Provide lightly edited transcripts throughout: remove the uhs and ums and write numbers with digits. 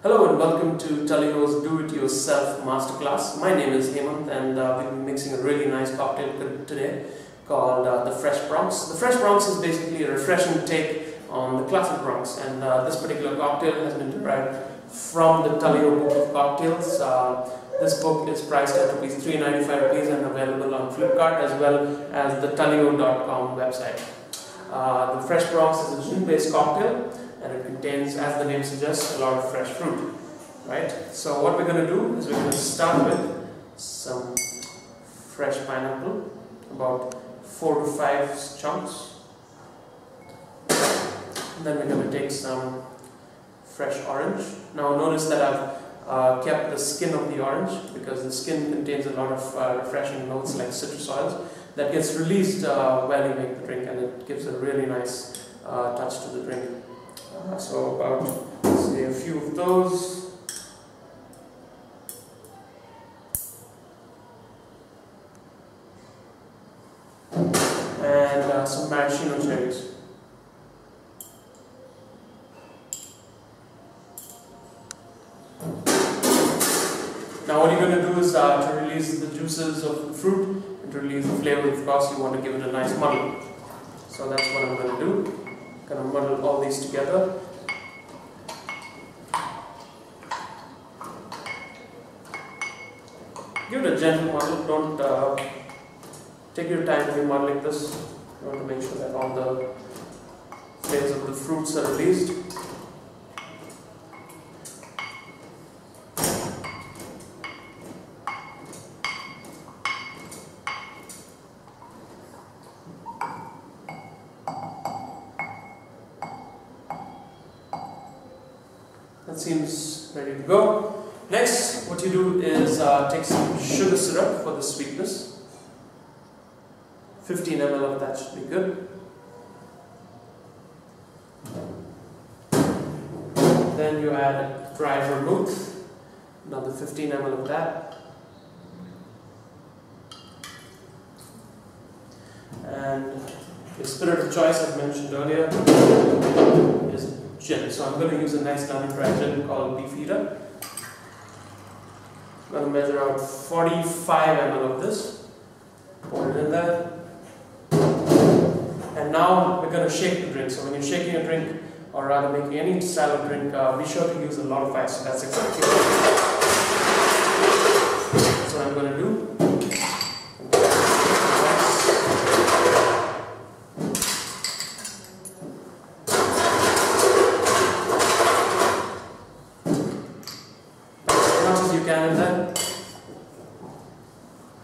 Hello and welcome to Tulleeho's Do-It-Yourself Masterclass. My name is Hemant and we'll be mixing a really nice cocktail today called the Fresh Bronx. The Fresh Bronx is basically a refreshing take on the classic Bronx, and this particular cocktail has been derived from the Tulleeho book of cocktails. This book is priced at ₹395 and available on Flipkart as well as the Tulleeho.com website. The Fresh Bronx is a gin-based cocktail, and it contains, as the name suggests, a lot of fresh fruit, right? So what we're going to do is we're going to start with some fresh pineapple, about 4 to 5 chunks. And then we're going to take some fresh orange. Now notice that I've kept the skin of the orange because the skin contains a lot of refreshing notes like citrus oils that gets released while you make the drink, and it gives a really nice touch to the drink. So about, say, a few of those. And some maraschino cherries. Now what you're going to do is to release the juices of the fruit and to release the flavor. Of course, you want to give it a nice muddle. So that's what I'm going to do. Gonna muddle all these together. Give it a gentle muddle. Don't take your time when you're muddling this. You want to make sure that all the flavors of the fruits are released. That seems ready to go. Next, what you do is take some sugar syrup for the sweetness. 15 ml of that should be good. Then you add dry vermouth, another 15 ml of that. And the spirit of choice, as mentioned earlier, is gin. So I'm going to use a nice London dry gin called Beefeater. I'm going to measure out 45 ml of this. Pour it in there. And now we're going to shake the drink. So when you're shaking a drink, or rather making any style of drink, be sure to use a lot of ice. So that's exactly what I'm going to do.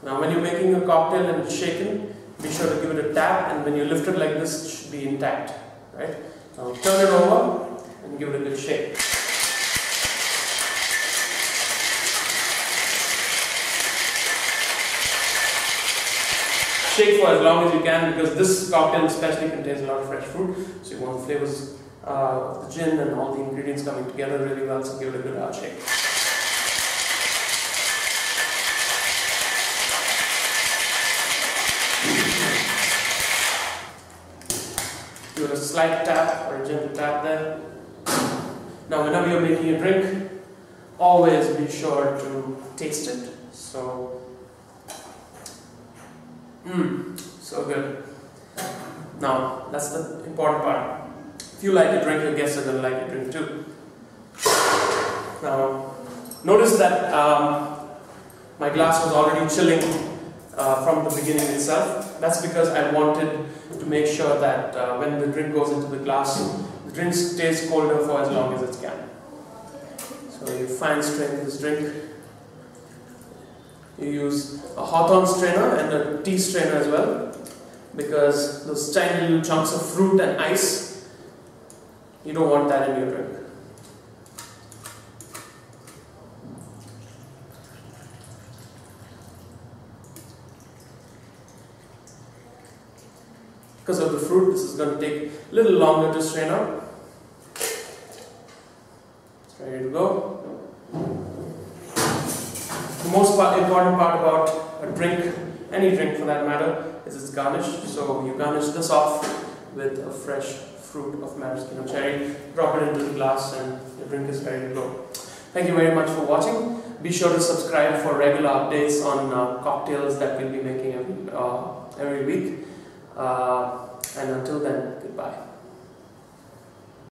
Now when you're making a cocktail and it's shaken, be sure to give it a tap, and when you lift it like this, it should be intact, right? Now turn it over and give it a good shake. Shake for as long as you can, because this cocktail especially contains a lot of fresh fruit, so you want the flavors of the gin and all the ingredients coming together really well, so give it a good hard shake. Give it a slight tap or a gentle tap there. Now whenever you're making a drink, always be sure to taste it. So so good. Now that's the important part. If you like your drink, your guests are going to like your drink too. Now notice that my glass was already chilling from the beginning itself. That's because I wanted to make sure that when the drink goes into the glass, the drink stays colder for as long as it can. So you fine strain this drink. You use a Hawthorne strainer and a tea strainer as well, because those tiny little chunks of fruit and ice, you don't want that in your drink. Because of the fruit, this is going to take a little longer to strain out. It's ready to go. The most important part about a drink, any drink for that matter, is its garnish. So you garnish this off with a fresh fruit of maraschino cherry, drop it into the glass, and your drink is ready to go. Thank you very much for watching. Be sure to subscribe for regular updates on cocktails that we'll be making every week. And until then, goodbye.